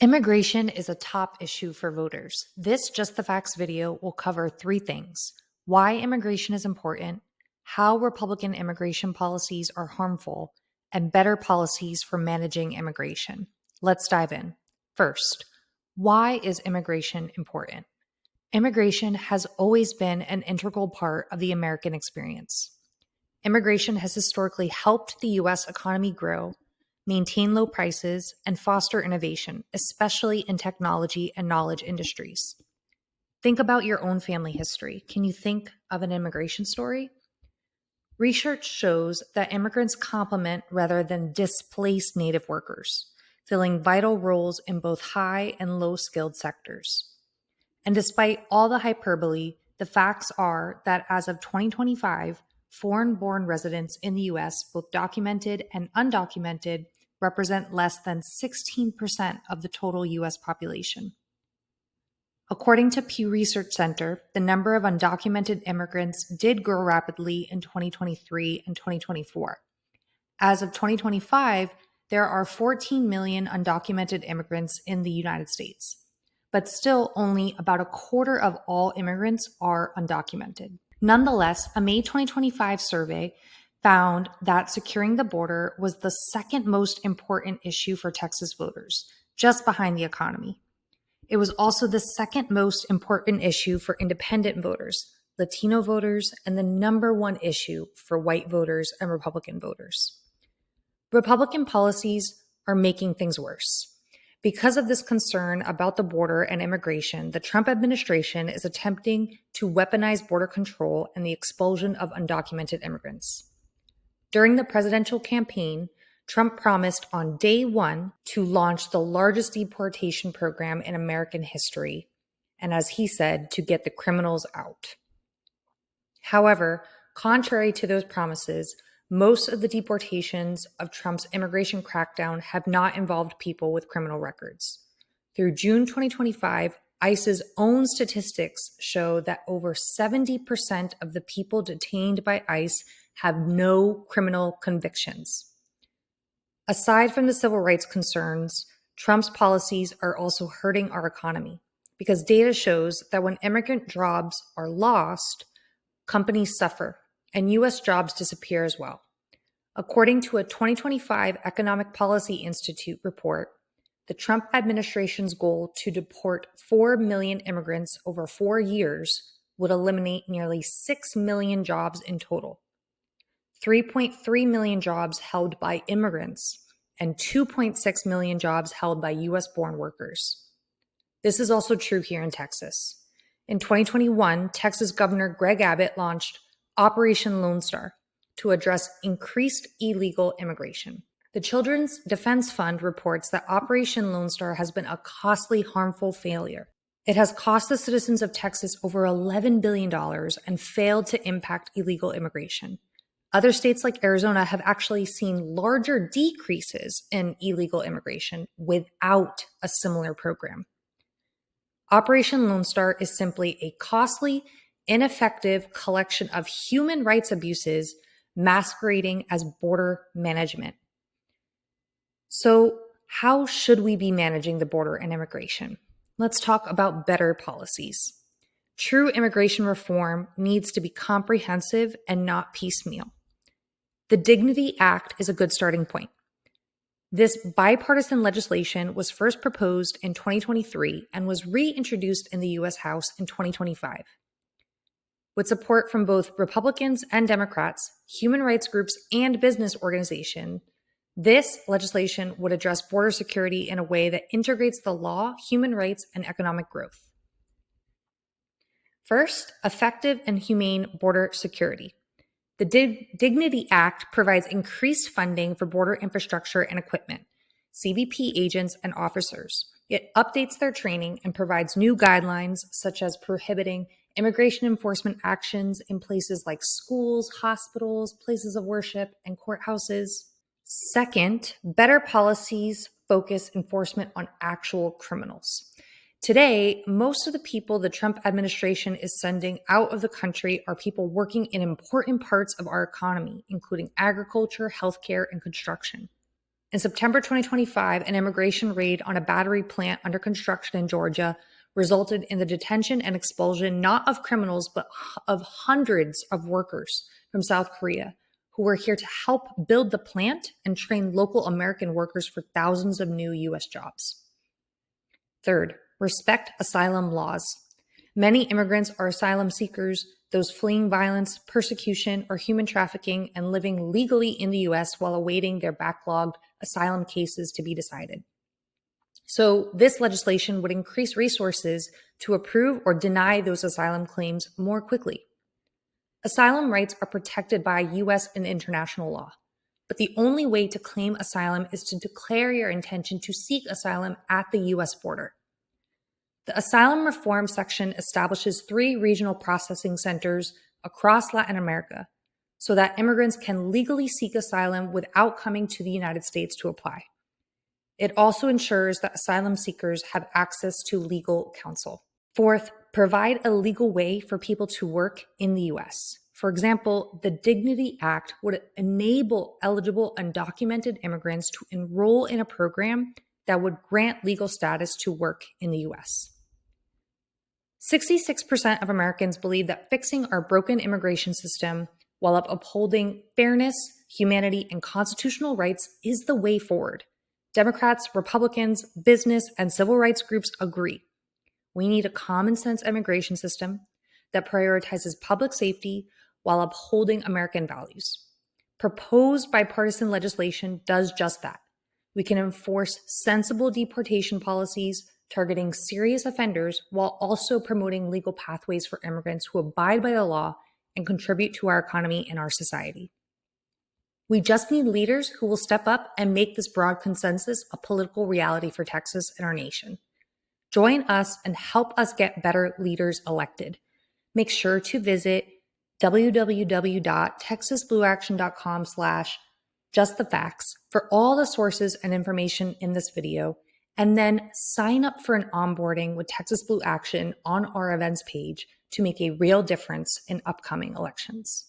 Immigration is a top issue for voters. This Just the Facts video will cover three things: why immigration is important, how Republican immigration policies are harmful, and better policies for managing immigration. Let's dive in. First, why is immigration important? Immigration has always been an integral part of the American experience. Immigration has historically helped the U.S. economy grow, maintain low prices, and foster innovation, especially in technology and knowledge industries. Think about your own family history. Can you think of an immigration story? Research shows that immigrants complement rather than displace native workers, filling vital roles in both high and low skilled sectors. And despite all the hyperbole, the facts are that as of 2025, foreign-born residents in the US, both documented and undocumented, represent less than 16% of the total US population. According to Pew Research Center, the number of undocumented immigrants did grow rapidly in 2023 and 2024. As of 2025, there are 14 million undocumented immigrants in the United States, but still only about a quarter of all immigrants are undocumented. Nonetheless, a May 2025 survey found that securing the border was the second most important issue for Texas voters, just behind the economy. It was also the second most important issue for independent voters, Latino voters, and the number one issue for white voters and Republican voters. Republican policies are making things worse. Because of this concern about the border and immigration, the Trump administration is attempting to weaponize border control and the expulsion of undocumented immigrants. During the presidential campaign, Trump promised on day one to launch the largest deportation program in American history, and as he said, to get the criminals out. However, contrary to those promises, most of the deportations of Trump's immigration crackdown have not involved people with criminal records. Through June 2025, ICE's own statistics show that over 70% of the people detained by ICE have no criminal convictions. Aside from the civil rights concerns, Trump's policies are also hurting our economy because data shows that when immigrant jobs are lost, companies suffer and U.S. jobs disappear as well. According to a 2025 Economic Policy Institute report, the Trump administration's goal to deport 4 million immigrants over 4 years would eliminate nearly 6 million jobs in total, 3.3 million jobs held by immigrants, and 2.6 million jobs held by U.S.-born workers. This is also true here in Texas. In 2021, Texas Governor Greg Abbott launched Operation Lone Star to address increased illegal immigration. The Children's Defense Fund reports that Operation Lone Star has been a costly, harmful failure. It has cost the citizens of Texas over $11 billion and failed to impact illegal immigration. Other states like Arizona have actually seen larger decreases in illegal immigration without a similar program. Operation Lone Star is simply a costly, ineffective collection of human rights abuses masquerading as border management. So, how should we be managing the border and immigration? Let's talk about better policies. True immigration reform needs to be comprehensive and not piecemeal. The Dignity Act is a good starting point. This bipartisan legislation was first proposed in 2023 and was reintroduced in the U.S. House in 2025. With support from both Republicans and Democrats, human rights groups, and business organizations, this legislation would address border security in a way that integrates the law, human rights, and economic growth. First, effective and humane border security. The Dignity Act provides increased funding for border infrastructure and equipment, CBP agents, and officers. It updates their training and provides new guidelines such as prohibiting immigration enforcement actions in places like schools, hospitals, places of worship, and courthouses. Second, better policies focus enforcement on actual criminals. Today, most of the people the Trump administration is sending out of the country are people working in important parts of our economy, including agriculture, healthcare, and construction. In September 2025, an immigration raid on a battery plant under construction in Georgia resulted in the detention and expulsion not of criminals, but of hundreds of workers from South Korea who were here to help build the plant and train local American workers for thousands of new U.S. jobs. Third, respect asylum laws. Many immigrants are asylum seekers, those fleeing violence, persecution, or human trafficking and living legally in the U.S. while awaiting their backlogged asylum cases to be decided. So this legislation would increase resources to approve or deny those asylum claims more quickly. Asylum rights are protected by U.S. and international law, but the only way to claim asylum is to declare your intention to seek asylum at the U.S. border. The Asylum Reform section establishes 3 regional processing centers across Latin America so that immigrants can legally seek asylum without coming to the United States to apply. It also ensures that asylum seekers have access to legal counsel. Fourth, provide a legal way for people to work in the U.S. For example, the Dignity Act would enable eligible undocumented immigrants to enroll in a program that would grant legal status to work in the U.S. 66% of Americans believe that fixing our broken immigration system while upholding fairness, humanity, and constitutional rights is the way forward. Democrats, Republicans, business, and civil rights groups agree. We need a common sense immigration system that prioritizes public safety while upholding American values. Proposed bipartisan legislation does just that. We can enforce sensible deportation policies targeting serious offenders while also promoting legal pathways for immigrants who abide by the law and contribute to our economy and our society. We just need leaders who will step up and make this broad consensus a political reality for Texas and our nation. Join us and help us get better leaders elected. Make sure to visit www.texasblueaction.com/justthefacts for all the sources and information in this video, and then sign up for an onboarding with Texas Blue Action on our events page to make a real difference in upcoming elections.